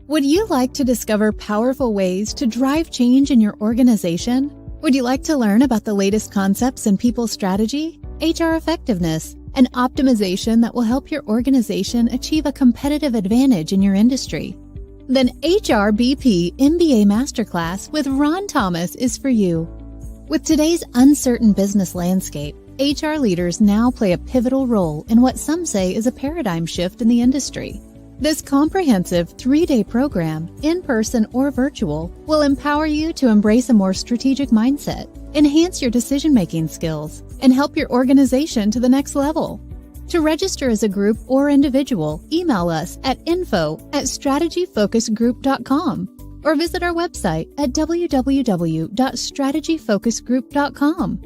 Would you like to discover powerful ways to drive change in your organization? Would you like to learn about the latest concepts in people strategy, HR effectiveness, and optimization that will help your organization achieve a competitive advantage in your industry? Then HRBP MBA Masterclass with Ron Thomas is for you. With today's uncertain business landscape, HR leaders now play a pivotal role in what some say is a paradigm shift in the industry. This comprehensive 3-day program, in person or virtual, will empower you to embrace a more strategic mindset, enhance your decision-making skills, and help your organization to the next level. To register as a group or individual, email us at info@strategyfocusgroup.com or visit our website at www.strategyfocusgroup.com.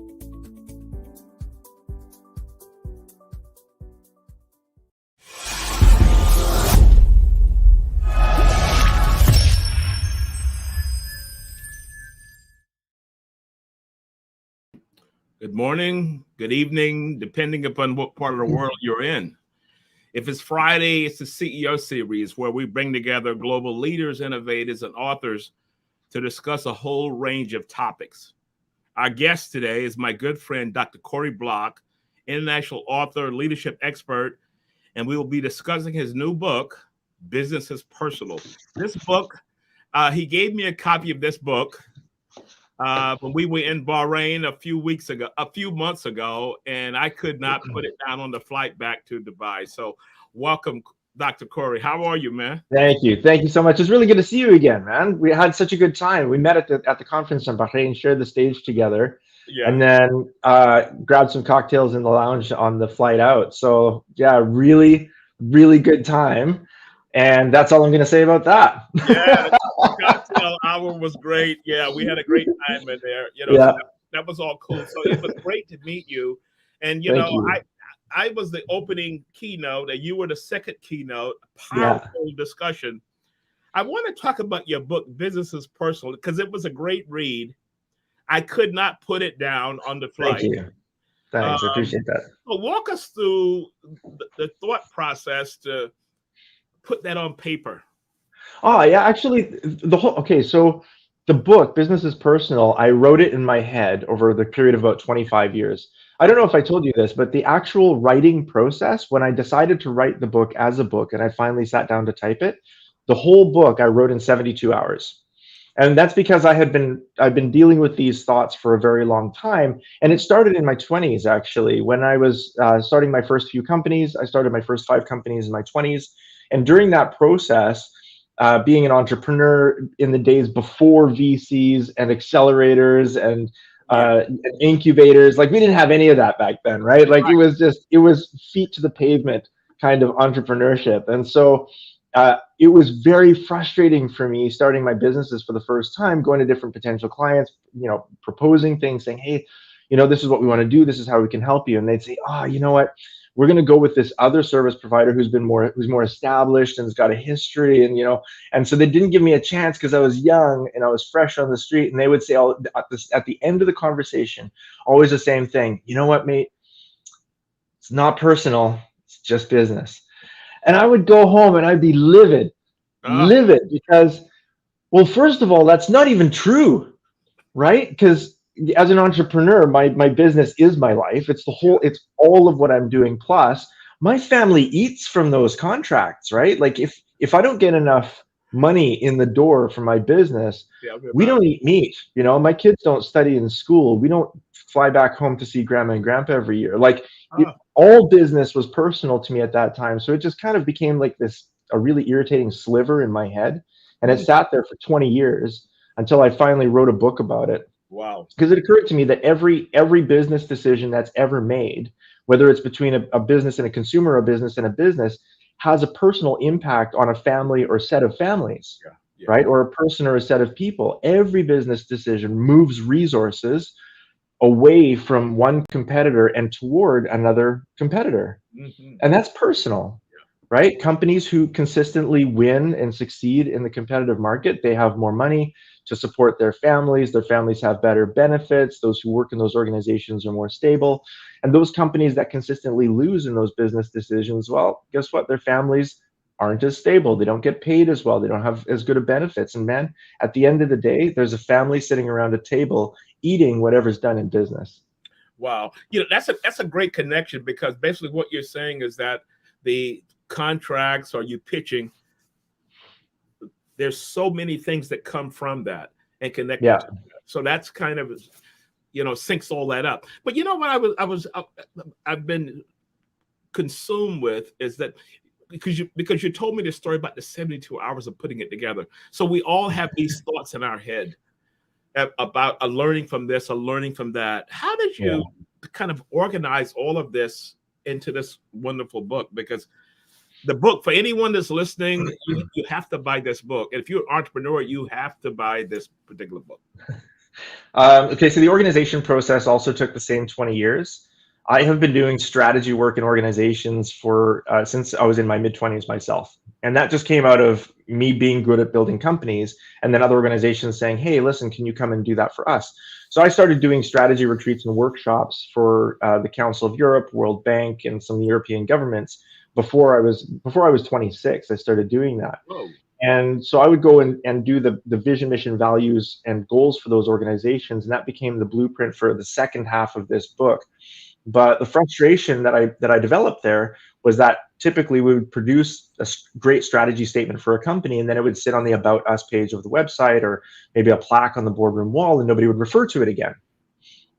Good morning, good evening, depending upon what part of the world you're in. If it's Friday, it's the CEO series where we bring together global leaders, innovators, and authors to discuss a whole range of topics. Our guest today is my good friend, Dr. Corrie Block, international author, leadership expert, and we will be discussing his new book, Business is Personal. This book, he gave me a copy of this book when we were in Bahrain a few months ago, and I could not put it down on the flight back to Dubai. So welcome, Dr. Corrie. How are you, man? Thank you. Thank you so much. It's really good to see you again, man. We had such a good time. We met at the conference in Bahrain, shared the stage together, and then grabbed some cocktails in the lounge on the flight out. So yeah, really, really good time. And that's all I'm going to say about that. Yeah, the cocktail hour was great. Yeah, we had a great time in there. So that was all cool. So it was great to meet you. And, I was the opening keynote and you were the second keynote. Powerful discussion. I want to talk about your book, Business is Personal, because it was a great read. I could not put it down on the flight. Thank you. Thanks. I appreciate that. So walk us through the thought process to put that on paper. Oh yeah, actually so the book Business is Personal, I wrote it in my head over the period of about 25 years. I don't know if I told you this, but the actual writing process, when I decided to write the book as a book and I finally sat down to type it, the whole book I wrote in 72 hours. And that's because I've been dealing with these thoughts for a very long time. And it started in my 20s, actually, when I was starting my first few companies. I started my first 5 companies in my 20s. And during that process, being an entrepreneur in the days before VCs and accelerators and incubators, like we didn't have any of that back then, right? Like it was feet to the pavement kind of entrepreneurship. And so it was very frustrating for me starting my businesses for the first time, going to different potential clients, proposing things, saying, hey, this is what we want to do. This is how we can help you. And they'd say, oh, you know what? We're going to go with this other service provider who's more established and has got a history, and so they didn't give me a chance because I was young and I was fresh on the street. And they would say at the end of the conversation, always the same thing. You know what, mate? It's not personal. It's just business. And I would go home and I'd be livid because, well, first of all, that's not even true, right? Because as an entrepreneur, my business is my life. It's all of what I'm doing. Plus, my family eats from those contracts, right? Like if I don't get enough money in the door for my business, we don't eat meat. My kids don't study in school. We don't fly back home to see grandma and grandpa every year. All business was personal to me at that time. So it just kind of became like a really irritating sliver in my head. And it sat there for 20 years until I finally wrote a book about it. Wow. Because it occurred to me that every business decision that's ever made, whether it's between a business and a consumer, or a business and a business, has a personal impact on a family or set of families, right? Or a person or a set of people. Every business decision moves resources away from one competitor and toward another competitor. Mm-hmm. And that's personal, right? Companies who consistently win and succeed in the competitive market, they have more money to support their families. Their families have better benefits. Those who work in those organizations are more stable. And those companies that consistently lose in those business decisions, well, guess what? Their families aren't as stable. They don't get paid as well. They don't have as good of benefits. And man, at the end of the day, there's a family sitting around a table eating whatever's done in business. Wow. You know, that's a great connection, because basically what you're saying is that the contracts or you pitching, there's so many things that come from that and connect. Yeah. So that's kind of, you know, syncs all that up. But you know what I've been consumed with is that because you told me the story about the 72 hours of putting it together. So we all have these thoughts in our head about a learning from this, a learning from that. How did you kind of organize all of this into this wonderful book? Because the book, for anyone that's listening, you have to buy this book. And if you're an entrepreneur, you have to buy this particular book. Okay, so the organization process also took the same 20 years. I have been doing strategy work in organizations for since I was in my mid-20s myself. And that just came out of me being good at building companies, and then other organizations saying, hey, listen, can you come and do that for us? So I started doing strategy retreats and workshops for the Council of Europe, World Bank, and some European governments before I was 26. I started doing that. Whoa. And so I would go and do the vision, mission, values, and goals for those organizations. And that became the blueprint for the second half of this book. But the frustration that I developed there was that typically we would produce a great strategy statement for a company, and then it would sit on the About Us page of the website, or maybe a plaque on the boardroom wall, and nobody would refer to it again,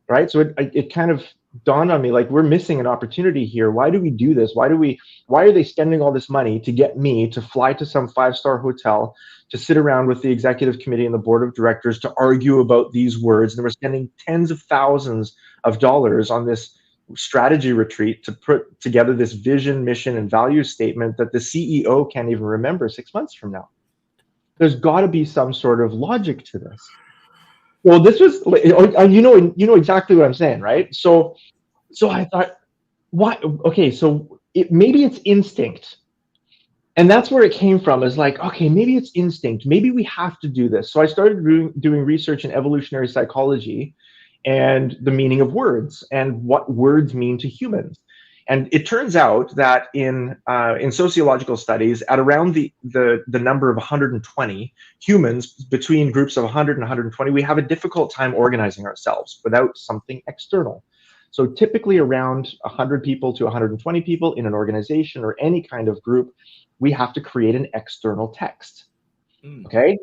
right? So it kind of dawned on me, like, we're missing an opportunity here. Why do we do this? Why are they spending all this money to get me to fly to some 5-star hotel, to sit around with the executive committee and the board of directors to argue about these words? And we're spending tens of thousands of dollars on this strategy retreat to put together this vision, mission, and value statement that the CEO can't even remember 6 months from now. There's got to be some sort of logic to this. Well, this was, you know exactly what I'm saying, right? So I thought, what? Okay, so maybe it's instinct, and that's where it came from. Is like, okay, maybe it's instinct. Maybe we have to do this. So I started doing research in evolutionary psychology and the meaning of words and what words mean to humans. And it turns out that in sociological studies, at around the number of 120 humans, between groups of 100 and 120, we have a difficult time organizing ourselves without something external. So typically around 100 people to 120 people in an organization or any kind of group, we have to create an external text. Okay.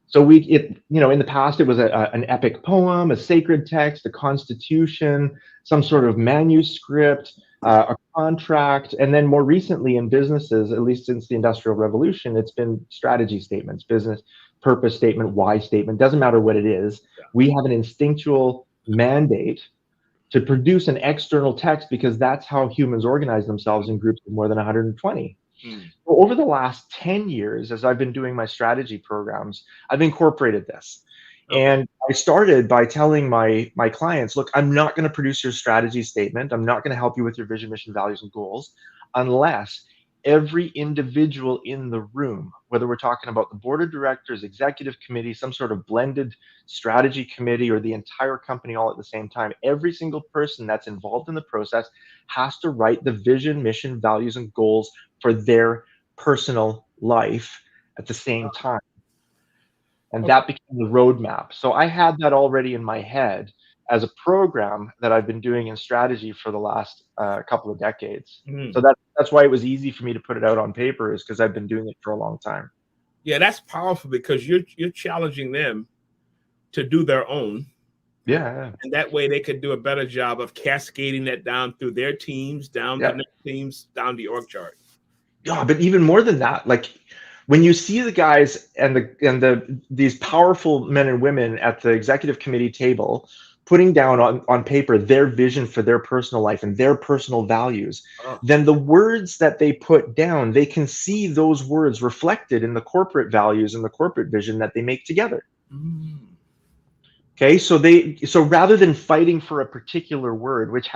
So in the past, it was an epic poem, a sacred text, a constitution, some sort of manuscript, a contract. And then more recently in businesses, at least since the Industrial Revolution, it's been strategy statements, business purpose statement, why statement, doesn't matter what it is. We have an instinctual mandate to produce an external text because that's how humans organize themselves in groups of more than 120. Well, over the last 10 years, as I've been doing my strategy programs, I've incorporated this. And I started by telling my clients, look, I'm not going to produce your strategy statement. I'm not going to help you with your vision, mission, values, and goals unless every individual in the room, whether we're talking about the board of directors, executive committee, some sort of blended strategy committee, or the entire company all at the same time, every single person that's involved in the process has to write the vision, mission, values, and goals for their personal life at the same time. And that became the roadmap. So I had that already in my head as a program that I've been doing in strategy for the last couple of decades. So that's why it was easy for me to put it out on paper, is because I've been doing it for a long time. Yeah, that's powerful, because you're challenging them to do their own. Yeah. And that way they could do a better job of cascading that down through their teams, down to next teams, down the org chart. Yeah, but even more than that, like when you see the guys and these powerful men and women at the executive committee table putting down on paper their vision for their personal life and their personal values, then the words that they put down, they can see those words reflected in the corporate values and the corporate vision that they make together. Okay, so rather than fighting for a particular word, which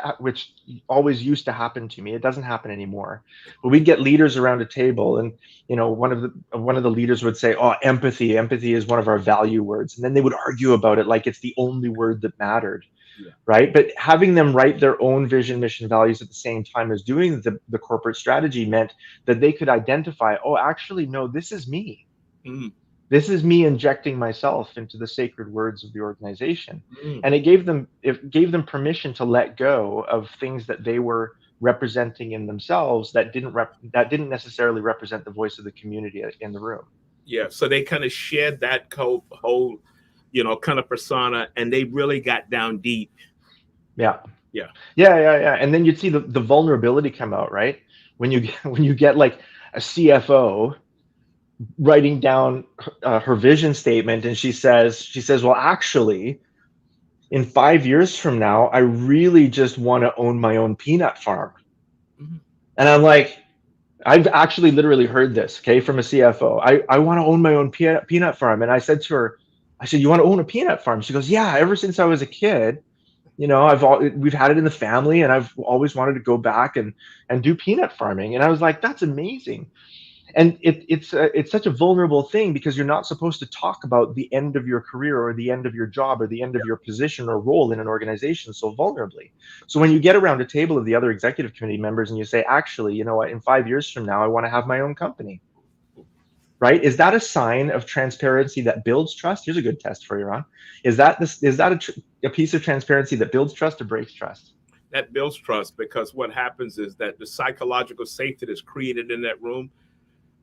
always used to happen to me, it doesn't happen anymore. But we'd get leaders around a table, and one of the leaders would say, "Oh, empathy is one of our value words," and then they would argue about it like it's the only word that mattered. Yeah. right? But having them write their own vision, mission, values at the same time as doing the corporate strategy meant that they could identify, oh, actually, no, this is me. Mm. This is me injecting myself into the sacred words of the organization. Mm. And it gave them permission to let go of things that they were representing in themselves that didn't necessarily represent the voice of the community in the room. Yeah. So they kind of shed that whole, kind of persona, and they really got down deep. Yeah. Yeah. Yeah. And then you'd see the vulnerability come out, right? When you get like a CFO writing down her vision statement, and she says, well, actually, in 5 years from now, I really just want to own my own peanut farm. Mm-hmm. And I'm like, I've actually literally heard this, okay, from a CFO. I want to own my own peanut farm. And I said to her, you want to own a peanut farm? She goes, yeah, ever since I was a kid, we've had it in the family, and I've always wanted to go back and do peanut farming. And I was like, that's amazing. And it's such a vulnerable thing, because you're not supposed to talk about the end of your career or the end of your job or the end of your position or role in an organization so vulnerably. So when you get around a table of the other executive committee members and you say, actually, you know what, in 5 years from now, I want to have my own company, right? Is that a sign of transparency that builds trust? Here's a good test for you, Ron. Is that a piece of transparency that builds trust or breaks trust? That builds trust, because what happens is that the psychological safety that's created in that room,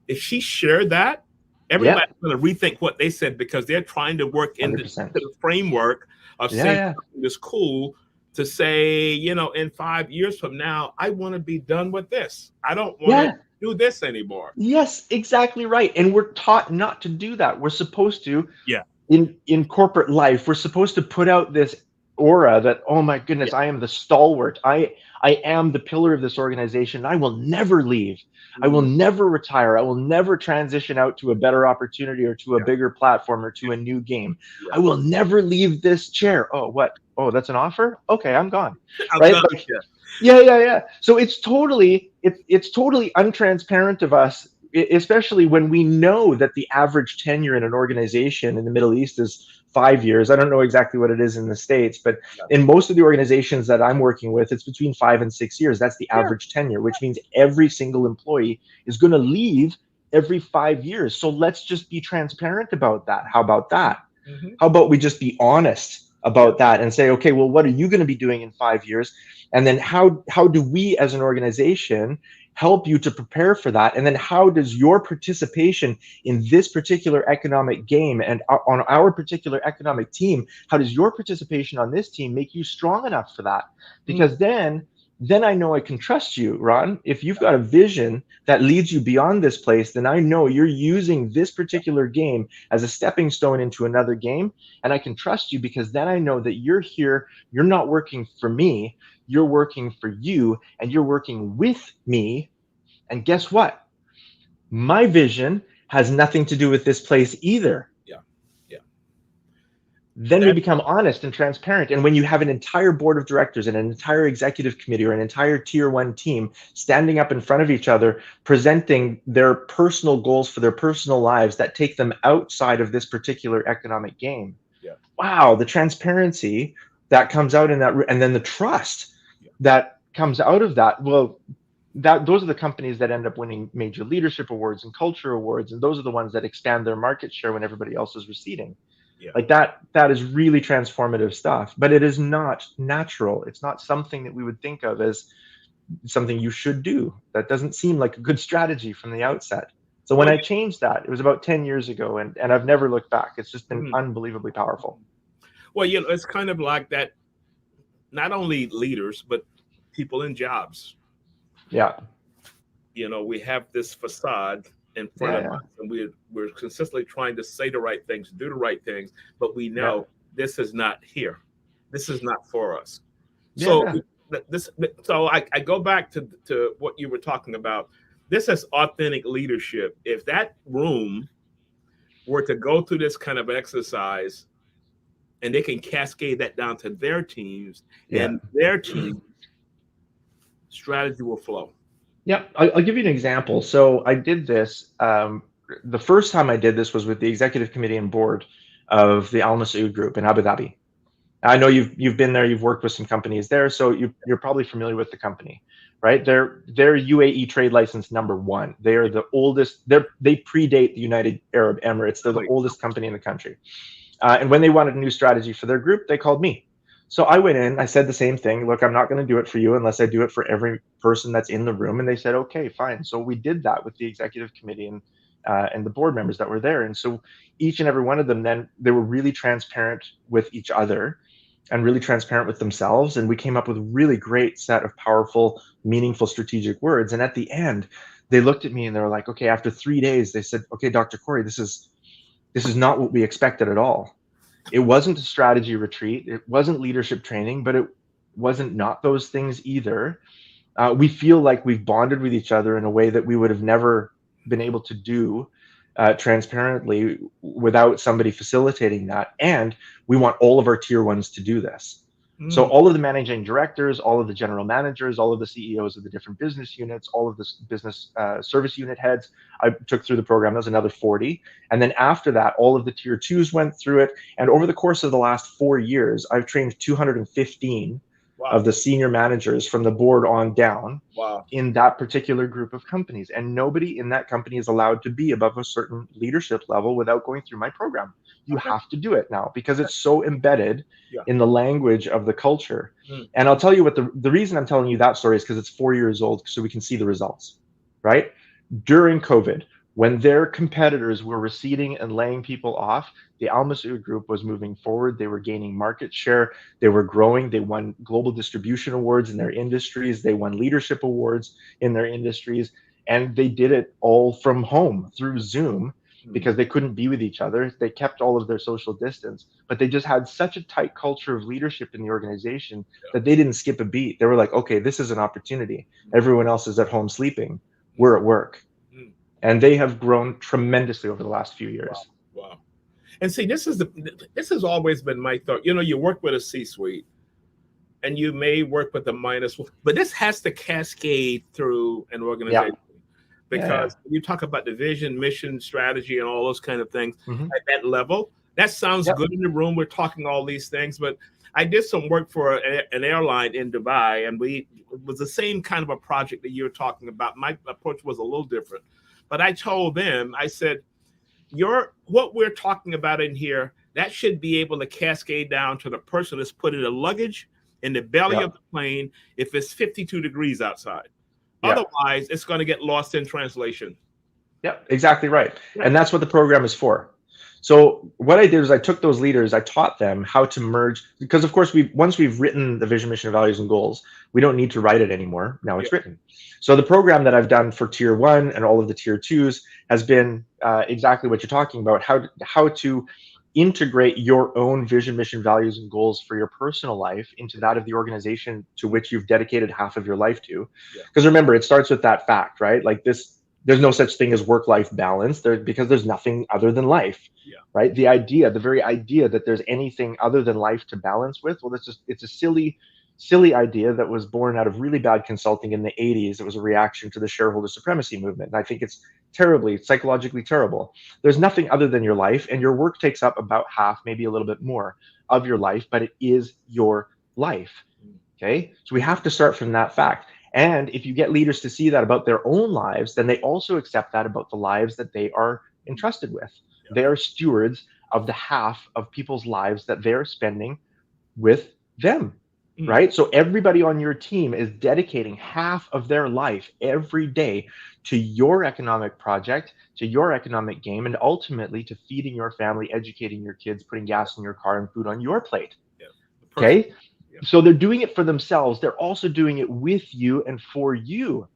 if she shared that, everybody's going to rethink what they said, because they're trying to work into the framework of saying something that's cool to say, in 5 years from now, I want to be done with this. I don't want to do this anymore. Yes, exactly right. And we're taught not to do that. We're supposed to, in corporate life, we're supposed to put out this aura that, oh my goodness, I am the stalwart. I am the pillar of this organization. I will never leave. I will never retire. I will never transition out to a better opportunity or to a bigger platform or to a new game. I will never leave this chair. Oh, what? Oh, that's an offer? Okay, I'm gone. Right? Yeah. So it's totally untransparent of us, especially when we know that the average tenure in an organization in the Middle East is 5 years. I don't know exactly what it is in the States, but in most of the organizations that I'm working with, it's between 5 and 6 years. That's the average tenure, which means every single employee is going to leave every 5 years. So let's just be transparent about that. How about that? Mm-hmm. How about we just be honest about that and say, okay, well, what are you going to be doing in 5 years? And then how do we as an organization help you to prepare for that? And then how does your participation in this particular economic game and on our particular economic team, how does your participation on this team make you strong enough for that? Because then I know I can trust you, Ron. If you've got a vision that leads you beyond this place, then I know you're using this particular game as a stepping stone into another game. And I can trust you, because then I know that you're here, you're not working for me, you're working for you, and you're working with me. And guess what? My vision has nothing to do with this place either. Then we become honest and transparent. And when you have an entire board of directors and an entire executive committee or an entire tier 1 team standing up in front of each other, presenting their personal goals for their personal lives that take them outside of this particular economic game. Wow, the transparency that comes out in that, and then the trust that comes out of that. Well, those are the companies that end up winning major leadership awards and culture awards. And those are the ones that expand their market share when everybody else is receding. Like that is really transformative stuff, but it is not natural. It's not something that we would think of as something you should do. That doesn't seem like a good strategy from the outset. So when I changed that, it was about 10 years ago, and I've never looked back. It's just been unbelievably powerful. Well, it's kind of like that, not only leaders, but people in jobs. Yeah. We have this facade in front of us, and we're consistently trying to say the right things, do the right things, but we know this is not here. This is not for us. So I go back to what you were talking about. This is authentic leadership. If that room were to go through this kind of exercise, and they can cascade that down to their teams, and their team strategy will flow. Yeah, I'll give you an example. So I did this. The first time I did this was with the executive committee and board of the Al Nassr Group in Abu Dhabi. I know you've been there, you've worked with some companies there, so you're probably familiar with the company, right? They're UAE trade license #1. They are the oldest. They predate the United Arab Emirates. They're the oldest company in the country. And when they wanted a new strategy for their group, they called me. So I went in, I said the same thing. Look, I'm not going to do it for you unless I do it for every person that's in the room. And they said, okay, fine. So we did that with the executive committee and the board members that were there. And so each and every one of them, then they were really transparent with each other and really transparent with themselves. And we came up with a really great set of powerful, meaningful, strategic words. And at the end, they looked at me and they were like, okay, after 3 days, they said, okay, Dr. Corrie, this is not what we expected at all. It wasn't a strategy retreat. It wasn't leadership training, but it wasn't not those things either. We feel like we've bonded with each other in a way that we would have never been able to do transparently without somebody facilitating that. And we want all of our tier ones to do this. So all of the managing directors, all of the general managers, all of the CEOs of the different business units, all of the business service unit heads, I took through the program. That was another 40. And then after that, all of the tier twos went through it. And over the course of the last 4 years, I've trained 215 of the senior managers from the board on down in that particular group of companies. And nobody in that company is allowed to be above a certain leadership level without going through my program. You have to do it now because it's so embedded in the language of the culture. And I'll tell you what the reason I'm telling you that story is because it's 4 years old, so we can see the results, right? During COVID, when their competitors were receding and laying people off, the Al Masood Group was moving forward. They were gaining market share. They were growing. They won global distribution awards in their industries. They won leadership awards in their industries. And they did it all from home through Zoom because they couldn't be with each other. They kept all of their social distance, but they just had such a tight culture of leadership in the organization that they didn't skip a beat. They were like, okay, this is an opportunity. Everyone else is at home sleeping. We're at work. And they have grown tremendously over the last few years. Wow. And see, this has always been my thought. You know, you work with a C-suite and you may work with a minus, but this has to cascade through an organization. Because you talk about the vision, mission, strategy, and all those kind of things at that level. That sounds good in the room. We're talking all these things, but I did some work for an airline in Dubai, and it was the same kind of a project that you're talking about. My approach was a little different, but I told them, I said, what we're talking about in here, that should be able to cascade down to the person that's putting the luggage in the belly of the plane if it's 52 degrees outside. Otherwise, it's going to get lost in translation. Yep, exactly right. And that's what the program is for. So what I did is I took those leaders, I taught them how to merge, because of course, once we've written the vision, mission, values, and goals, we don't need to write it anymore. Now it's written. So the program that I've done for tier 1 and all of the tier 2s has been exactly what you're talking about, how to integrate your own vision, mission, values, and goals for your personal life into that of the organization to which you've dedicated half of your life to. Because remember, it starts with that fact, right? Like there's no such thing as work-life balance because there's nothing other than life, right? The very idea that there's anything other than life to balance with, well, it's a silly idea that was born out of really bad consulting in the 80s. It was a reaction to the shareholder supremacy movement. And I think it's psychologically terrible. There's nothing other than your life, and your work takes up about half, maybe a little bit more of your life, but it is your life. Okay. So we have to start from that fact. And if you get leaders to see that about their own lives, then they also accept that about the lives that they are entrusted with. They are stewards of the half of people's lives that they're spending with them. Right? So everybody on your team is dedicating half of their life every day to your economic project, to your economic game, and ultimately to feeding your family, educating your kids, putting gas in your car and food on your plate. Okay? So they're doing it for themselves. They're also doing it with you and for you.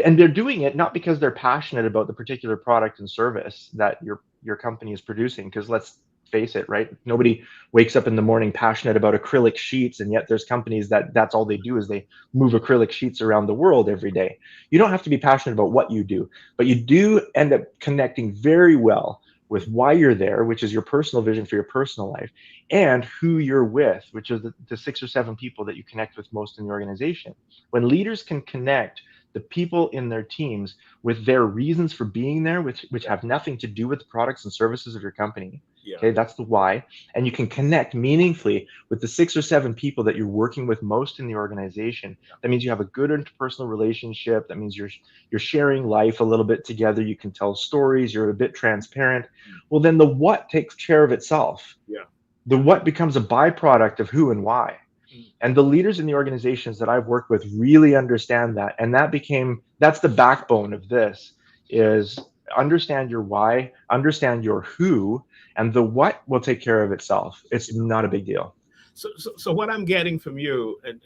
And they're doing it not because they're passionate about the particular product and service that your company is producing, because let's face it, right? Nobody wakes up in the morning passionate about acrylic sheets, and yet there's companies that's all they do is they move acrylic sheets around the world every day. You don't have to be passionate about what you do, but you do end up connecting very well with why you're there, which is your personal vision for your personal life, and who you're with, which is the 6 or 7 people that you connect with most in the organization. When leaders can connect the people in their teams with their reasons for being there, which have nothing to do with the products and services of your company, Yeah. Okay, that's the why. And you can connect meaningfully with the 6 or 7 people that you're working with most in the organization. That means you have a good interpersonal relationship. That means you're sharing life a little bit together. You can tell stories. You're a bit transparent. Well, then the what takes care of itself. Yeah. The what becomes a byproduct of who and why. And the leaders in the organizations that I've worked with really understand that. And that's the backbone of this, is understand your why, understand your who, and the what will take care of itself. It's not a big deal. So what I'm getting from you, and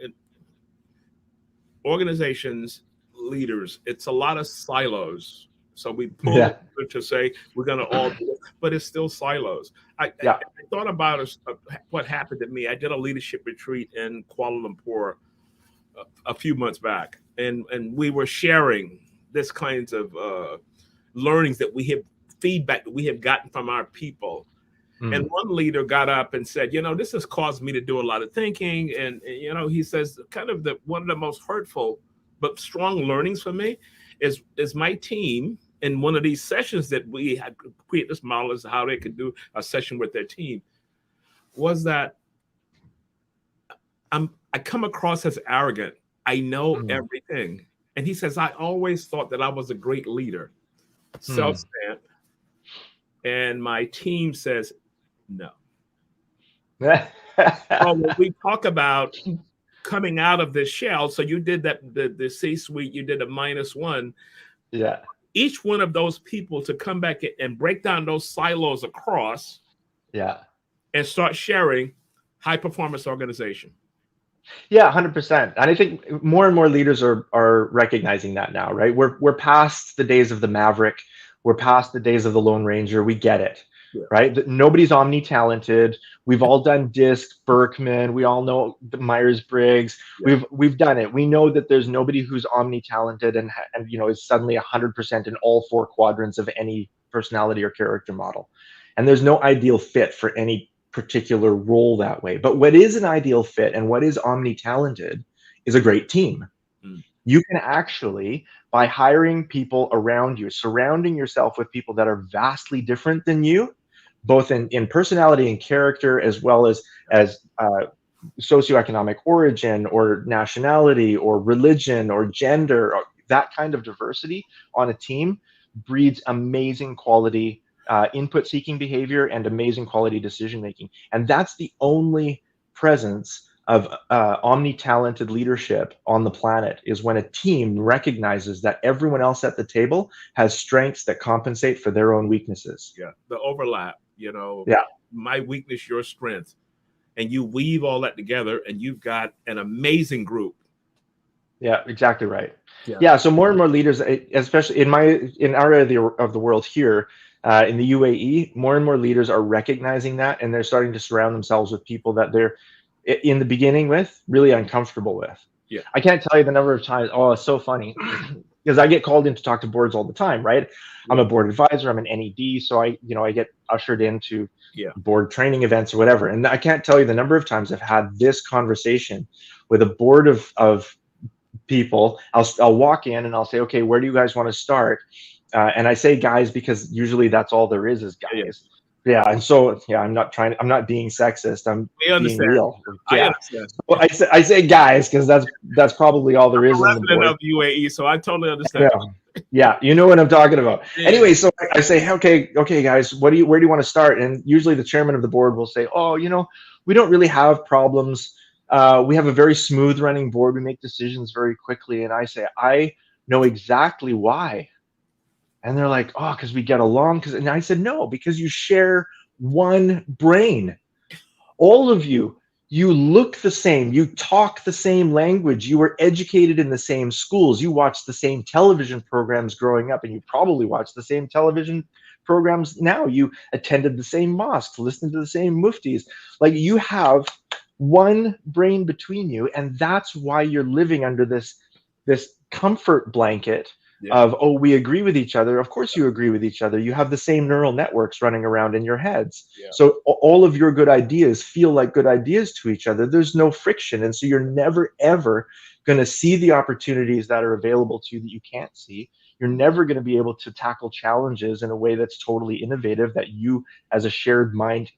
organizations, leaders, it's a lot of silos. So we pull Yeah. to say we're going to all do it, but it's still silos. I thought about what happened to me. I did a leadership retreat in Kuala Lumpur a few months back, and we were sharing this kinds of learnings that we have, feedback that we have gotten from our people. And one leader got up and said, this has caused me to do a lot of thinking. And he says kind of one of the most hurtful but strong learnings for me is my team in one of these sessions that we had created this model as how they could do a session with their team, was that I come across as arrogant. I know everything. And he says, I always thought that I was a great leader, self-stamp. And my team says, no. So when we talk about coming out of this shell, so you did that, the C-suite, you did a -1. Yeah. Each one of those people to come back and break down those silos across. Yeah. And start sharing high performance organization. Yeah, 100%. And I think more and more leaders are recognizing that now, right? We're past the days of the maverick. We're past the days of the Lone Ranger. We get it, right? Nobody's omni-talented. We've all done DISC, Berkman. We all know the Myers-Briggs. We've done it. We know that there's nobody who's omni-talented and is suddenly 100% in all 4 quadrants of any personality or character model. And there's no ideal fit for any particular role that way. But what is an ideal fit and what is omni-talented is a great team. You can actually, by hiring people around you, surrounding yourself with people that are vastly different than you, both in personality and character, as well as socioeconomic origin or nationality or religion or gender, or that kind of diversity on a team breeds amazing quality input-seeking behavior and amazing quality decision-making. And that's the only presence of omni-talented leadership on the planet, is when a team recognizes that everyone else at the table has strengths that compensate for their own weaknesses. Yeah, the overlap, my weakness, your strength. And you weave all that together and you've got an amazing group. Yeah, exactly right. Yeah, so more and more leaders, especially in our area of the world here, in the UAE, more and more leaders are recognizing that, and they're starting to surround themselves with people that they're in the beginning with really uncomfortable with. Yeah, I can't tell you the number of times. Oh, it's so funny because I get called in to talk to boards all the time, right? I'm a board advisor. I'm an NED, so I get ushered into board training events or whatever. And I can't tell you the number of times I've had this conversation with a board of people. I'll walk in and I'll say, okay, where do you guys want to start? And I say guys because usually that's all there is guys. Yeah, and so I'm not being sexist. I'm being real. Yeah, so I say guys because that's probably all there is in the board. Of UAE, so I totally understand. Yeah, you know what I'm talking about. Yeah. Anyway, so I say, okay, guys, where do you want to start? And usually the chairman of the board will say, oh, we don't really have problems. We have a very smooth running board. We make decisions very quickly. And I say, I know exactly why. And they're like, oh, because we get along. And I said, no, because you share one brain. All of you look the same. You talk the same language. You were educated in the same schools. You watched the same television programs growing up, and you probably watch the same television programs now. You attended the same mosques, listened to the same muftis. Like, you have one brain between you, and that's why you're living under this comfort blanket of, oh, we agree with each other. Of course you agree with each other. You have the same neural networks running around in your heads. So all of your good ideas feel like good ideas to each other. There's no friction. And so you're never, ever going to see the opportunities that are available to you that you can't see. You're never going to be able to tackle challenges in a way that's totally innovative that you as a shared mind,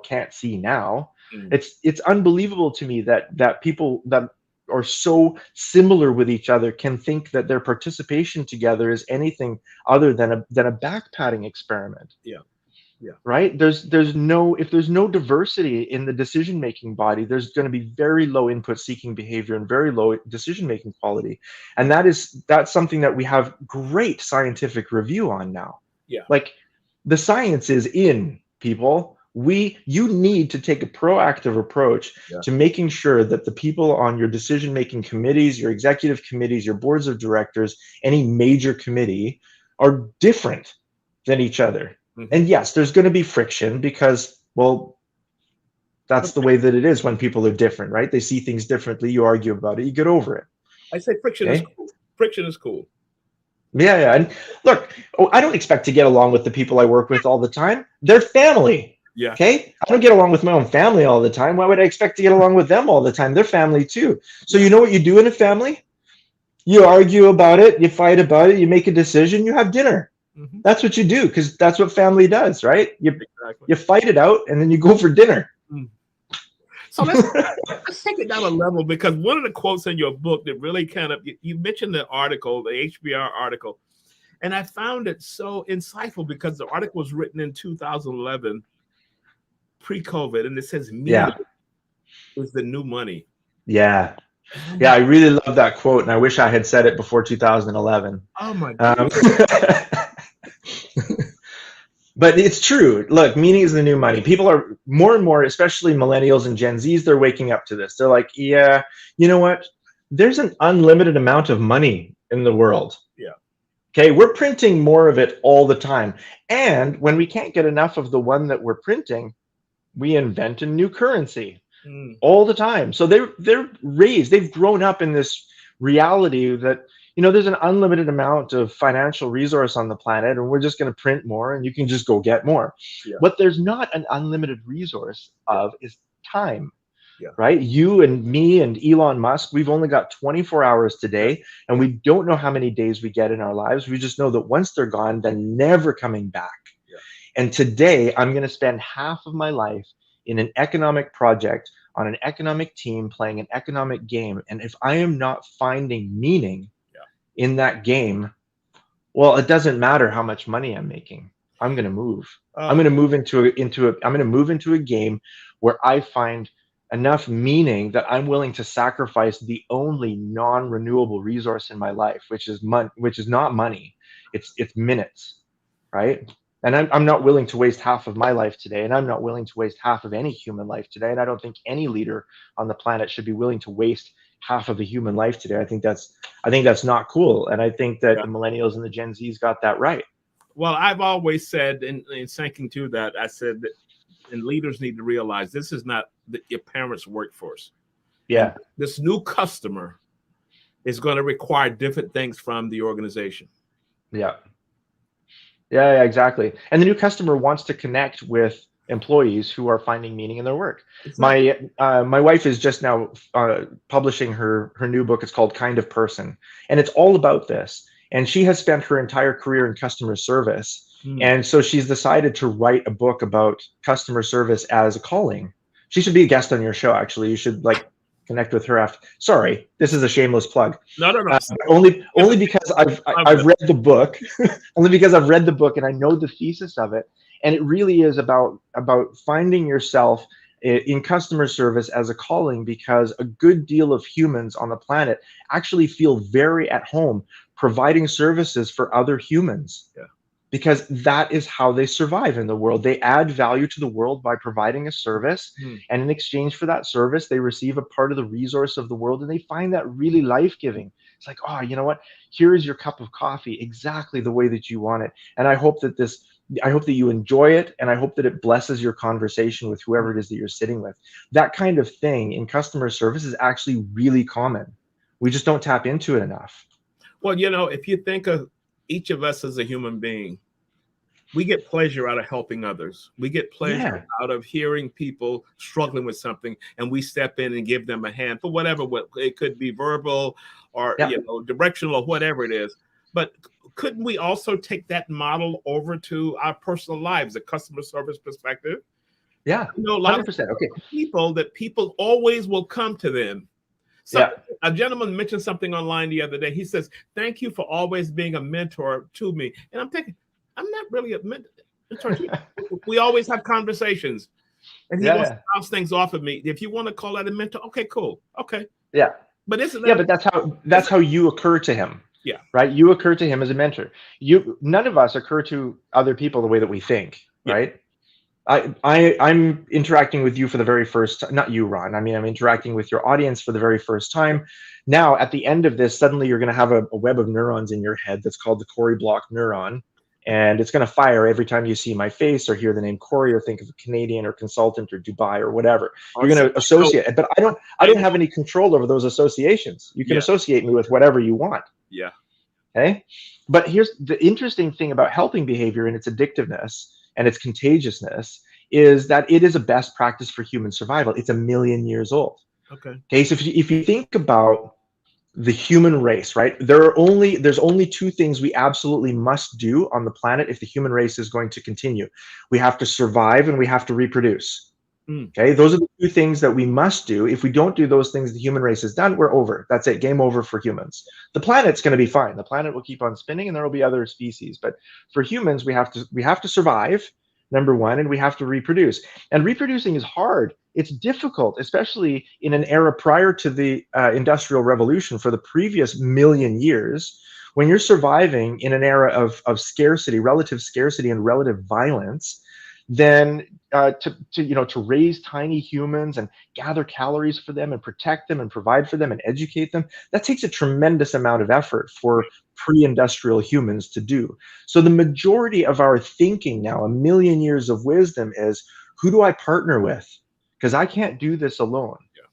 can't see now. It's unbelievable to me that people that are so similar with each other can think that their participation together is anything other than a back patting experiment. Yeah. Right? If there's no diversity in the decision making body, there's going to be very low input seeking behavior and very low decision making quality. And that's something that we have great scientific review on now. Yeah. Like, the science is in, people. You need to take a proactive approach to making sure that the people on your decision making committees, your executive committees, your boards of directors, any major committee are different than each other. And yes, there's going to be friction because, well, that's the way that it is when people are different, right? They see things differently. You argue about it. You get over it. I say friction is cool. Friction is cool. Yeah. And look, I don't expect to get along with the people I work with all the time. They're family. Yeah. Okay. I don't get along with my own family all the time. Why would I expect to get along with them all the time? They're family too. So you know what you do in a family? You argue about it. You fight about it. You make a decision. You have dinner. That's what you do, because that's what family does, right? You fight it out and then you go for dinner. So let's take it down a level, because one of the quotes in your book that really kind of, you mentioned the article, the HBR article, and I found it so insightful because the article was written in 2011, pre-COVID, and it says media is the new money. Yeah. Yeah, I really love that quote, and I wish I had said it before 2011. Oh my God. But it's true. Look, meaning is the new money. People are more and more, especially millennials and Gen Zs, they're waking up to this. They're like, yeah, you know what? There's an unlimited amount of money in the world. Yeah. Okay, we're printing more of it all the time. And when we can't get enough of the one that we're printing, we invent a new currency all the time. So they've grown up in this reality that, there's an unlimited amount of financial resource on the planet, and we're just going to print more and you can just go get more. Yeah. What there's not an unlimited resource of is time, right? You and me and Elon Musk, we've only got 24 hours today, and we don't know how many days we get in our lives. We just know that once they're gone, they're never coming back. Yeah. And today I'm going to spend half of my life in an economic project on an economic team playing an economic game. And if I am not finding meaning in that game, well, it doesn't matter how much money I'm making. I'm going to move. I'm going to move into a game where I find enough meaning that I'm willing to sacrifice the only non-renewable resource in my life, which is not money. It's minutes, right? And I'm not willing to waste half of my life today, and I'm not willing to waste half of any human life today. And I don't think any leader on the planet should be willing to waste half of a human life today. I think that's not cool. And I think that the millennials and the Gen Zs got that right. Well, I've always said, in thinking to that, I said that, and leaders need to realize this is not your parents' workforce. Yeah. And this new customer is going to require different things from the organization. Yeah. Yeah, exactly. And the new customer wants to connect with employees who are finding meaning in their work. Exactly. My wife is just now publishing her new book. It's called Kind of Person, and it's all about this. And she has spent her entire career in customer service, and so she's decided to write a book about customer service as a calling. She should be a guest on your show. Actually, you should connect with her after. Sorry, this is a shameless plug. No. Only because I've read the book. Only because I've read the book and I know the thesis of it. And it really is about finding yourself in customer service as a calling, because a good deal of humans on the planet actually feel very at home providing services for other humans. Yeah. Because that is how they survive in the world. They add value to the world by providing a service. And in exchange for that service, they receive a part of the resource of the world, and they find that really life-giving. It's like, oh, you know what? Here is your cup of coffee, exactly the way that you want it. And I hope that you enjoy it, and I hope that it blesses your conversation with whoever it is that you're sitting with. That kind of thing in customer service is actually really common. We just don't tap into it enough. Well, if you think of each of us as a human being, we get pleasure out of helping others. We get pleasure Yeah. out of hearing people struggling with something, and we step in and give them a hand for whatever. What it could be verbal or Yeah. directional or whatever it is. But couldn't we also take that model over to our personal lives, a customer service perspective? Yeah. You know, a lot of 100%. Okay. people that people always will come to them. So Yeah. a gentleman mentioned something online the other day. He says, "Thank you for always being a mentor to me." And I'm thinking, I'm not really a mentor to you. We always have conversations. And he wants to Yeah. bounce things off of me. If you want to call that a mentor, okay, cool. Okay. Yeah. But isn't Yeah, that but that's how you occur to him. yeah. Right? You occur to him as a mentor. None of us occur to other people the way that we think, Yeah. right? I'm interacting with you for the very first time, not you, Ron. I mean, I'm interacting with your audience for the very first time. Now, at the end of this, suddenly you're going to have a web of neurons in your head that's called the Corrie Block neuron. And it's going to fire every time you see my face or hear the name Corrie or think of a Canadian or consultant or Dubai or whatever. You're going to associate it, but I don't have any control over those associations. You can Yeah. associate me with whatever you want. Yeah. Okay. But here's the interesting thing about helping behavior and its addictiveness and its contagiousness is that it is a best practice for human survival. It's 1,000,000 years old. Okay. Okay. So if you think about the human race, right? There's only two things we absolutely must do on the planet if the human race is going to continue. We have to survive and we have to reproduce. Okay, those are the two things that we must do. If we don't do those things, the human race is done. We're over. That's it. Game over for humans. The planet's going to be fine. The planet will keep on spinning, and there will be other species. But for humans, we have to survive. Number one, and we have to reproduce. And reproducing is hard. It's difficult, especially in an era prior to the Industrial Revolution. For the previous 1,000,000 years, when you're surviving in an era of scarcity, relative scarcity, and relative violence, then to raise tiny humans and gather calories for them and protect them and provide for them and educate them, that takes a tremendous amount of effort for pre-industrial humans to do. So the majority of our thinking now, 1,000,000 years of wisdom, is who do I partner with? Because I can't do this alone. Yeah.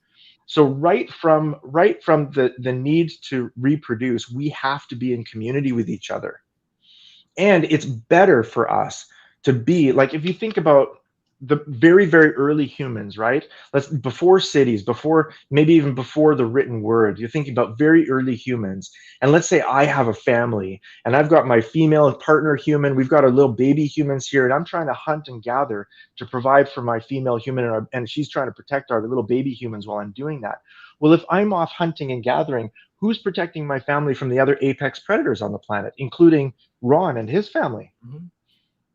So right from the need to reproduce, we have to be in community with each other. And it's better for us to be like, if you think about the very, very early humans, right? Before cities, maybe even before the written word, you're thinking about very early humans. And let's say I have a family and I've got my female partner human, we've got our little baby humans here, and I'm trying to hunt and gather to provide for my female human, and she's trying to protect our little baby humans while I'm doing that. Well, if I'm off hunting and gathering, who's protecting my family from the other apex predators on the planet, including Ron and his family? Mm-hmm.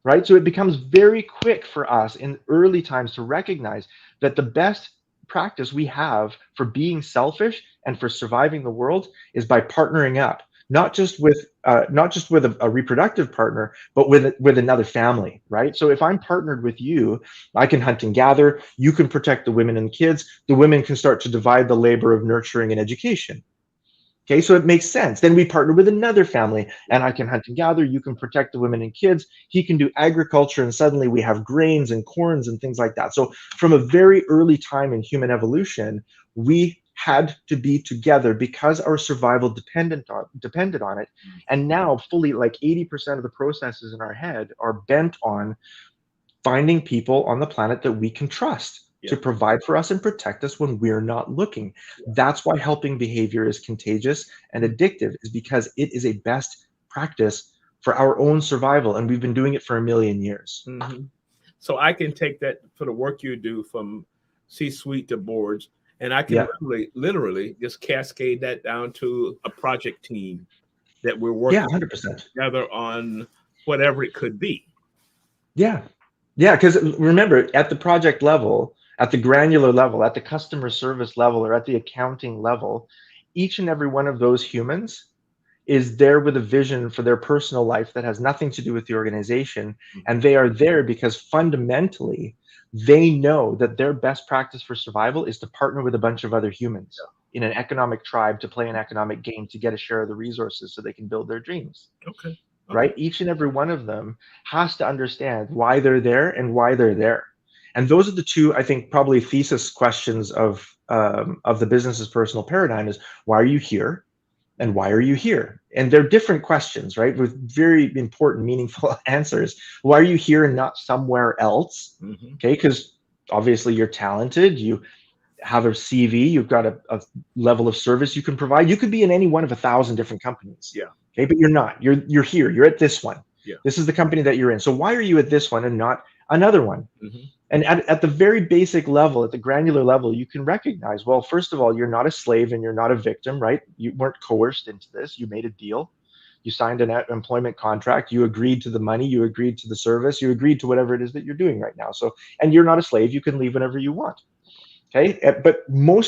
Right? So it becomes very quick for us in early times to recognize that the best practice we have for being selfish and for surviving the world is by partnering up, not just with a reproductive partner, but with another family, right? So if I'm partnered with you, I can hunt and gather, you can protect the women and kids, the women can start to divide the labor of nurturing and education. Okay, so it makes sense. Then we partner with another family, and I can hunt and gather, you can protect the women and kids, he can do agriculture, and suddenly we have grains and corns and things like that. So from a very early time in human evolution, we had to be together because our survival depended on it. And now fully like 80% of the processes in our head are bent on finding people on the planet that we can trust to provide for us and protect us when we're not looking. That's why helping behavior is contagious and addictive, is because it is a best practice for our own survival. And we've been doing it for 1,000,000 years. Mm-hmm. So I can take that for the work you do from C-suite to boards, and I can literally just cascade that down to a project team that we're working 100%. together on whatever it could be. Yeah, because remember, at the project level, at the granular level, at the customer service level, or at the accounting level, each and every one of those humans is there with a vision for their personal life that has nothing to do with the organization. And they are there because fundamentally, they know that their best practice for survival is to partner with a bunch of other humans in an economic tribe to play an economic game to get a share of the resources so they can build their dreams. Okay. Right? Each and every one of them has to understand why they're there and why they're there. And those are the two, I think, probably thesis questions of the business's personal paradigm is, why are you here? And why are you here? And they're different questions, right? With very important, meaningful answers. Why are you here and not somewhere else? Okay, because obviously you're talented, you have a CV, you've got a level of service you can provide. You could be in any one of 1,000 different companies. Yeah. Okay, but you're not. You're here. You're at this one. Yeah. This is the company that you're in. So why are you at this one and not another one? And at the very basic level, at the granular level, you can recognize, well, first of all, you're not a slave and you're not a victim, right? You weren't coerced into this. You made a deal. You signed an employment contract. You agreed to the money. You agreed to the service. You agreed to whatever it is that you're doing right now. So, and you're not a slave. You can leave whenever you want. Okay. But more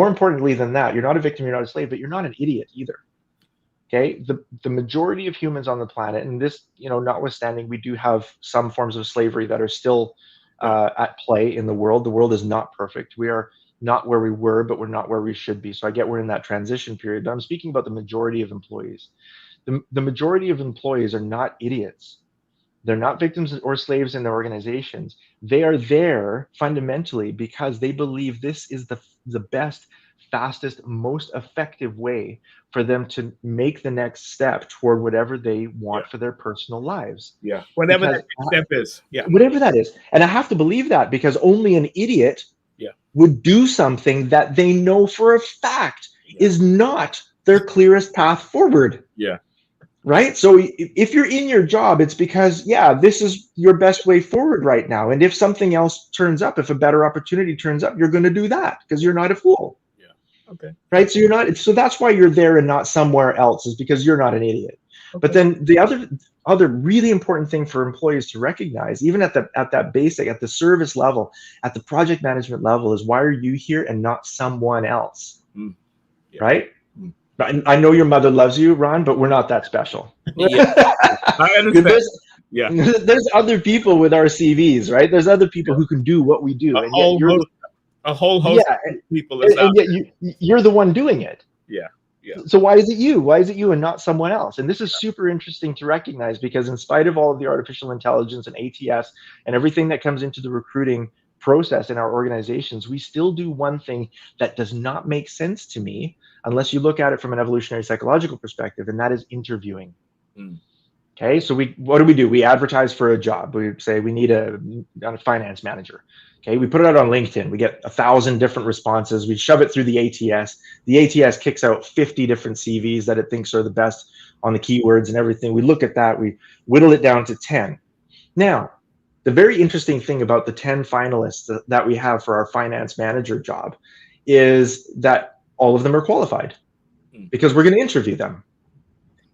importantly than that, you're not a victim. You're not a slave, but you're not an idiot either. Okay, the majority of humans on the planet, and this, notwithstanding, we do have some forms of slavery that are still at play in the world. The world is not perfect. We are not where we were, but we're not where we should be. So I get we're in that transition period, but I'm speaking about the majority of employees. The majority of employees are not idiots. They're not victims or slaves in their organizations. They are there fundamentally because they believe this is the best, fastest, most effective way for them to make the next step toward whatever they want for their personal lives. Yeah. Whatever that step is. Yeah. Whatever that is. And I have to believe that because only an idiot would do something that they know for a fact is not their clearest path forward. Yeah. Right? So if you're in your job, it's because, this is your best way forward right now. And if something else turns up, if a better opportunity turns up, you're going to do that because you're not a fool. Okay. Right. So so that's why you're there and not somewhere else, is because you're not an idiot. Okay. But then the other really important thing for employees to recognize, even at that basic, at the service level, at the project management level, is why are you here and not someone else? Right. I know your mother loves you, Ron, but we're not that special. Yeah. I understand. There's other people with our CVs, right? There's other people who can do what we do. A whole host of people is and yet you're the one doing it. Yeah. So why is it you? Why is it you and not someone else? And this is super interesting to recognize, because in spite of all of the artificial intelligence and ATS and everything that comes into the recruiting process in our organizations, we still do one thing that does not make sense to me unless you look at it from an evolutionary psychological perspective, and that is interviewing. Okay, so what do? We advertise for a job. We say we need a finance manager. Okay, we put it out on LinkedIn. We get 1,000 different responses. We shove it through the ATS. The ATS kicks out 50 different CVs that it thinks are the best on the keywords and everything. We look at that. We whittle it down to 10. Now, the very interesting thing about the 10 finalists that we have for our finance manager job is that all of them are qualified because we're going to interview them.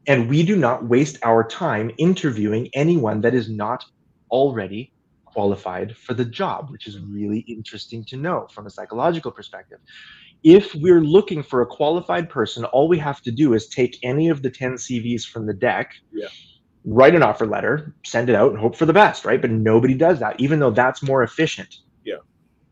And we do not waste our time interviewing anyone that is not already qualified for the job, which is really interesting to know from a psychological perspective. If we're looking for a qualified person, all we have to do is take any of the 10 CVs from the deck, write an offer letter, send it out, and hope for the best, right? But nobody does that, even though that's more efficient.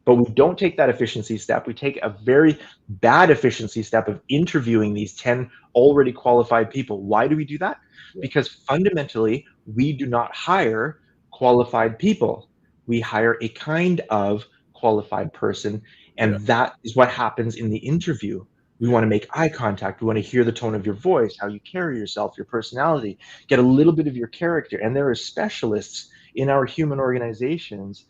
But we don't take that efficiency step. We take a very bad efficiency step of interviewing these 10 already qualified people. Why do we do that? Because fundamentally, we do not hire qualified people. We hire a kind of qualified person, and that is what happens in the interview. We want to make eye contact. We want to hear the tone of your voice, how you carry yourself, your personality, get a little bit of your character. And there are specialists in our human organizations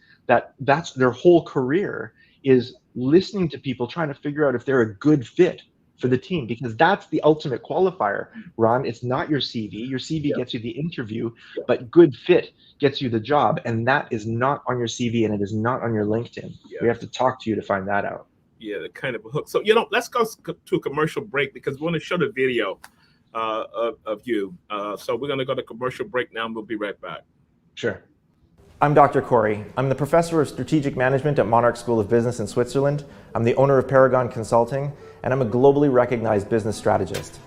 that's their whole career, is listening to people, trying to figure out if they're a good fit for the team, because that's the ultimate qualifier, Ron. It's not your CV. Your CV gets you the interview, but good fit gets you the job, and that is not on your CV, and it is not on your LinkedIn. We have to talk to you to find that out. The kind of a hook. So, let's go to a commercial break, because we want to show the video of you. So we're going to go to commercial break now, and we'll be right back. Sure. I'm Dr. Corrie. I'm the professor of strategic management at Monarch School of Business in Switzerland. I'm the owner of Paragon Consulting, and I'm a globally recognized business strategist.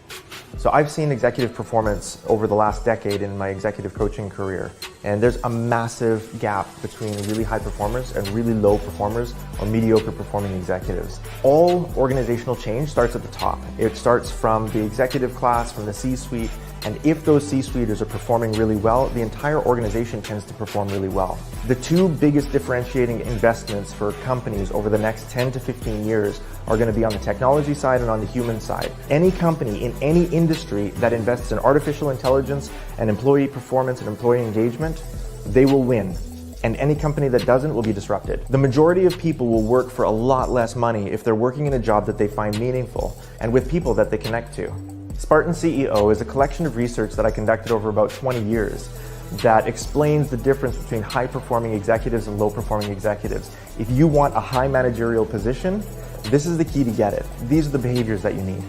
So I've seen executive performance over the last decade in my executive coaching career, and there's a massive gap between really high performers and really low performers or mediocre performing executives. All organizational change starts at the top. It starts from the executive class, from the C-suite, and if those C-suiters are performing really well, the entire organization tends to perform really well. The two biggest differentiating investments for companies over the next 10 to 15 years are going to be on the technology side and on the human side. Any company in any industry that invests in artificial intelligence and employee performance and employee engagement, they will win. And any company that doesn't will be disrupted. The majority of people will work for a lot less money if they're working in a job that they find meaningful and with people that they connect to. Spartan CEO is a collection of research that I conducted over about 20 years that explains the difference between high-performing executives and low-performing executives. If you want a high managerial position, this is the key to get it. These are the behaviors that you need.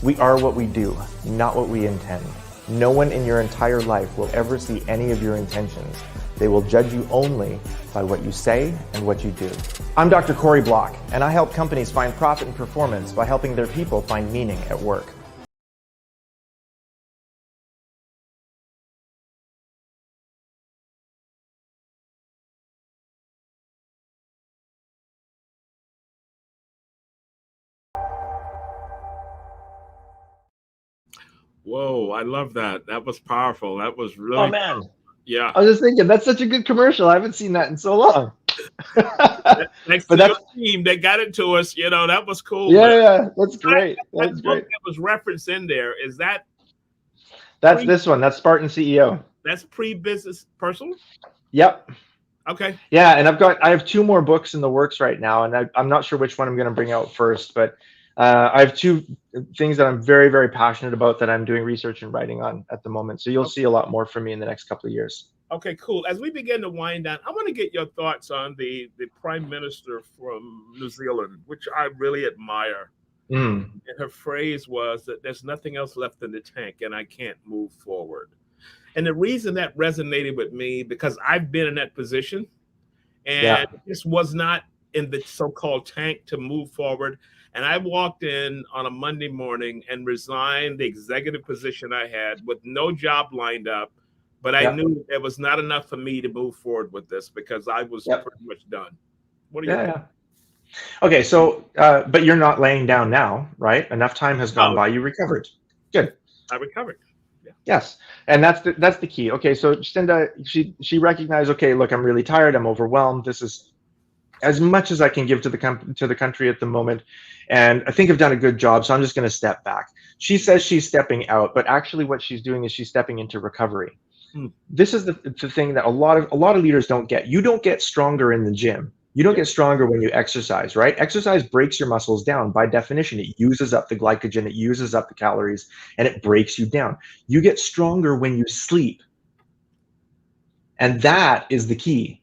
We are what we do, not what we intend. No one in your entire life will ever see any of your intentions. They will judge you only by what you say and what you do. I'm Dr. Corrie Block, and I help companies find profit and performance by helping their people find meaning at work. Whoa, I love that. That was powerful. That was really, Oh man, yeah. I was just thinking, that's such a good commercial. I haven't seen that in so long. Thanks But to your that's, team that got it to us. You know, that was cool. yeah, that's great. That That's book great. that was referenced in there, is that That's this one. That's Spartan CEO. that's pre-business personal? Yep. Okay. Yeah, and I have two more books in the works right now, and I'm not sure which one I'm going to bring out first, but I have two things that I'm very, very passionate about that I'm doing research and writing on at the moment. So you'll see a lot more from me in the next couple of years. Okay, cool. As we begin to wind down, I want to get your thoughts on the Prime Minister from New Zealand, which I really admire. Mm. And her phrase was that there's nothing else left in the tank and I can't move forward. And the reason that resonated with me, because I've been in that position and this was not in the so-called tank to move forward. And I walked in on a Monday morning and resigned the executive position I had with no job lined up. But I knew it was not enough for me to move forward with this because I was pretty much done. What are you thinking? Okay, so, but you're not laying down now, right? Enough time has gone by, you recovered. Good. I recovered. Yeah. Yes, and that's the key. Okay, so Jacinda, she recognized, okay, look, I'm really tired, I'm overwhelmed. This is as much as I can give to the country at the moment, and I think I've done a good job, so I'm just going to step back. She says she's stepping out, but actually what she's doing is she's stepping into recovery. This is the thing that a lot of leaders don't get. You don't get stronger in the gym. You don't get stronger when you exercise, right? Exercise breaks your muscles down. By definition, it uses up the glycogen, it uses up the calories, and it breaks you down. You get stronger when you sleep. And that is the key,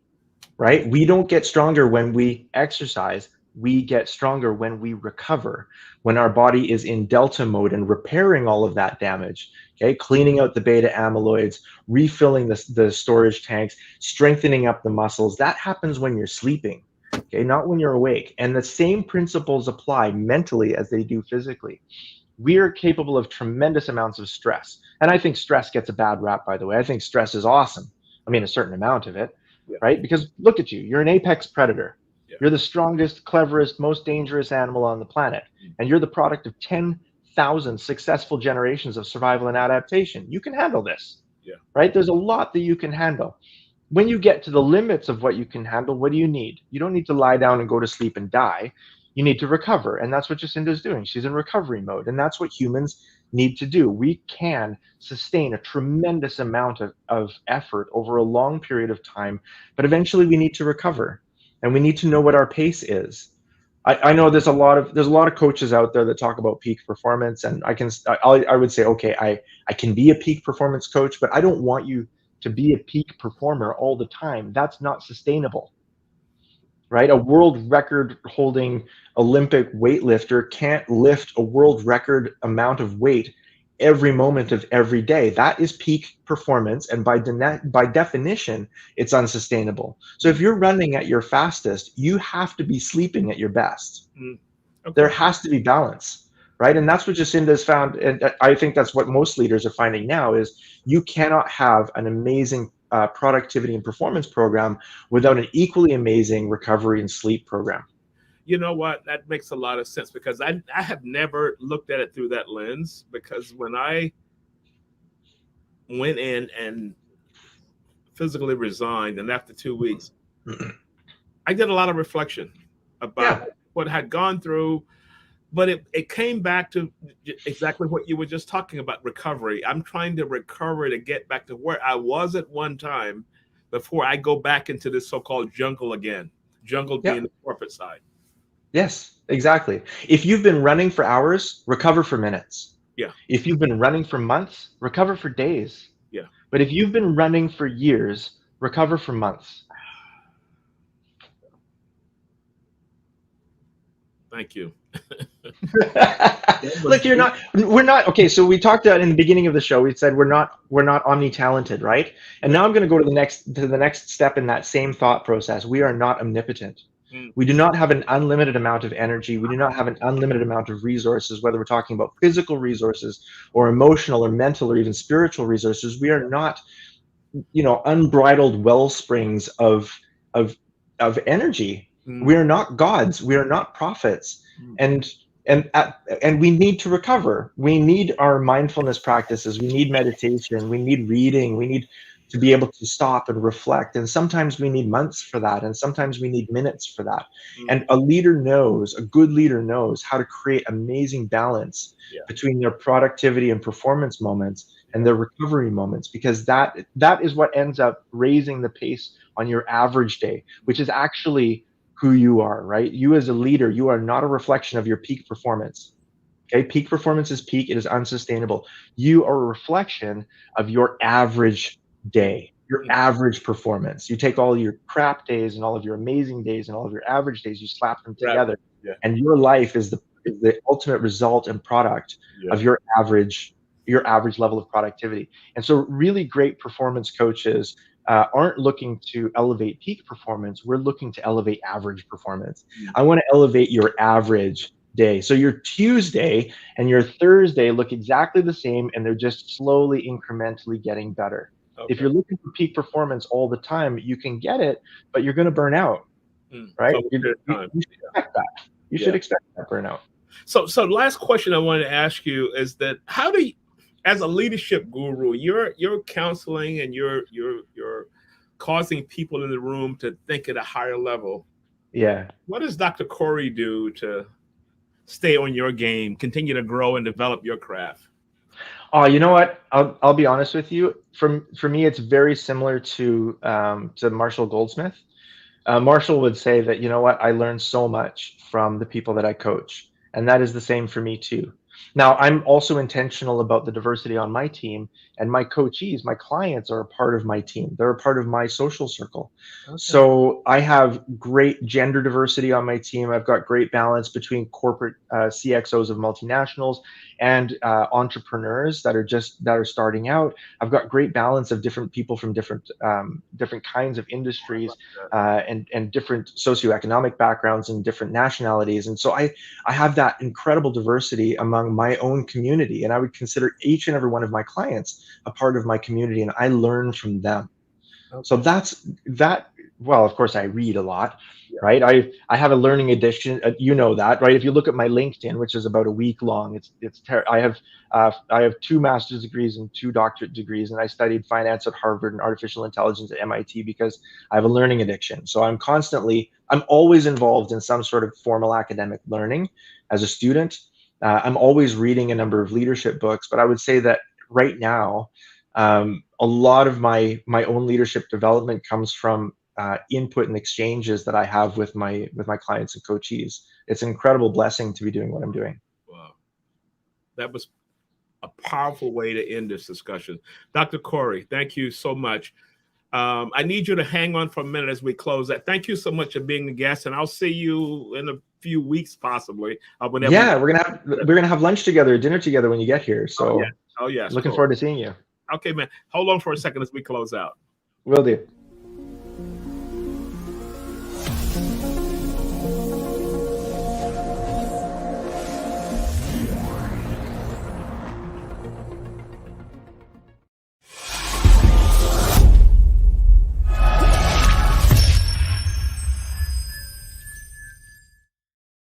right? We don't get stronger when we exercise. We get stronger when we recover, when our body is in delta mode and repairing all of that damage, okay? Cleaning out the beta amyloids, refilling the storage tanks, strengthening up the muscles. That happens when you're sleeping, okay? Not when you're awake. And the same principles apply mentally as they do physically. We are capable of tremendous amounts of stress. And I think stress gets a bad rap, by the way. I think stress is awesome. I mean, a certain amount of it, right? Because look at you, you're an apex predator. You're the strongest, cleverest, most dangerous animal on the planet. And you're the product of 10,000 successful generations of survival and adaptation. You can handle this, right? There's a lot that you can handle. When you get to the limits of what you can handle, what do you need? You don't need to lie down and go to sleep and die. You need to recover. And that's what Jacinda's doing. She's in recovery mode. And that's what humans need to do. We can sustain a tremendous amount of effort over a long period of time, but eventually we need to recover. And we need to know what our pace is. I know there's a lot of coaches out there that talk about peak performance, and I would say, okay, I can be a peak performance coach, but I don't want you to be a peak performer all the time. That's not sustainable, right? A world record holding Olympic weightlifter can't lift a world record amount of weight every moment of every day. That is peak performance, and by definition, it's unsustainable. So if you're running at your fastest, you have to be sleeping at your best. There has to be balance, right? And that's what Jacinda's found, and I think that's what most leaders are finding now, is you cannot have an amazing productivity and performance program without an equally amazing recovery and sleep program. You know what? That makes a lot of sense, because I have never looked at it through that lens, because when I went in and physically resigned, and after 2 weeks, I did a lot of reflection about what I had gone through. But it came back to exactly what you were just talking about, recovery. I'm trying to recover to get back to where I was at one time before I go back into this so-called jungle again. Jungle Yeah. being the corporate side. Yes, exactly. If you've been running for hours, recover for minutes. Yeah. If you've been running for months, recover for days. Yeah. But if you've been running for years, recover for months. Thank you. Look, we're not, okay, so we talked about in the beginning of the show, we said we're not omni-talented, right? And now I'm going to go to the next step in that same thought process. We are not omnipotent. We do not have an unlimited amount of energy. We do not have an unlimited amount of resources, whether we're talking about physical resources or emotional or mental or even spiritual resources. We are not, unbridled well springs of energy. We are not gods. We are not prophets. And we need to recover. We need our mindfulness practices. We need meditation. We need reading. We need to be able to stop and reflect. And sometimes we need months for that. And sometimes we need minutes for that. And a good leader knows how to create amazing balance between their productivity and performance moments and their recovery moments, because that is what ends up raising the pace on your average day, which is actually who you are, right? You as a leader, you are not a reflection of your peak performance. Okay, peak performance is peak. It is unsustainable. You are a reflection of your average day, your average performance. You take all your crap days and all of your amazing days and all of your average days, you slap them together, and your life is the ultimate result and product of your average level of productivity. And so really great performance coaches aren't looking to elevate peak performance. We're looking to elevate average performance. I want to elevate your average day. So your Tuesday and your Thursday look exactly the same, and they're just slowly, incrementally getting better. Okay. If you're looking for peak performance all the time, you can get it, but you're going to burn out, right? You should expect that. You should expect that burnout. So last question I wanted to ask you is that how do you, as a leadership guru, you're counseling and you're causing people in the room to think at a higher level. Yeah. What does Dr. Corrie do to stay on your game, continue to grow and develop your craft? Oh, you know what? I'll be honest with you. For me, it's very similar to Marshall Goldsmith. Marshall would say that, you know what, I learned so much from the people that I coach, and that is the same for me too. Now, I'm also intentional about the diversity on my team, and my coachees, my clients are a part of my team. They're a part of my social circle. Okay. So I have great gender diversity on my team. I've got great balance between corporate CXOs of multinationals and entrepreneurs that are starting out. I've got great balance of different people from different kinds of industries and different socioeconomic backgrounds and different nationalities. And so I have that incredible diversity among my own community, and I would consider each and every one of my clients a part of my community, and I learn from them. Okay. So that's that. Well, of course, I read a lot, right? I have a learning addiction. You know that, right? If you look at my LinkedIn, which is about a week long, I have 2 master's degrees and 2 doctorate degrees, and I studied finance at Harvard and artificial intelligence at MIT because I have a learning addiction. So I'm always involved in some sort of formal academic learning as a student. I'm always reading a number of leadership books, but I would say that right now, a lot of my own leadership development comes from input and exchanges that I have with my clients and coachees. It's an incredible blessing to be doing what I'm doing. Wow, that was a powerful way to end this discussion. Dr. Corrie, thank you so much. I need you to hang on for a minute as we close that. Thank you so much for being a guest, and I'll see you in a few weeks, possibly. Yeah, we're gonna have lunch together, dinner together when you get here. So, oh yes, looking forward to seeing you. Okay, man. Hold on for a second as we close out. Will do.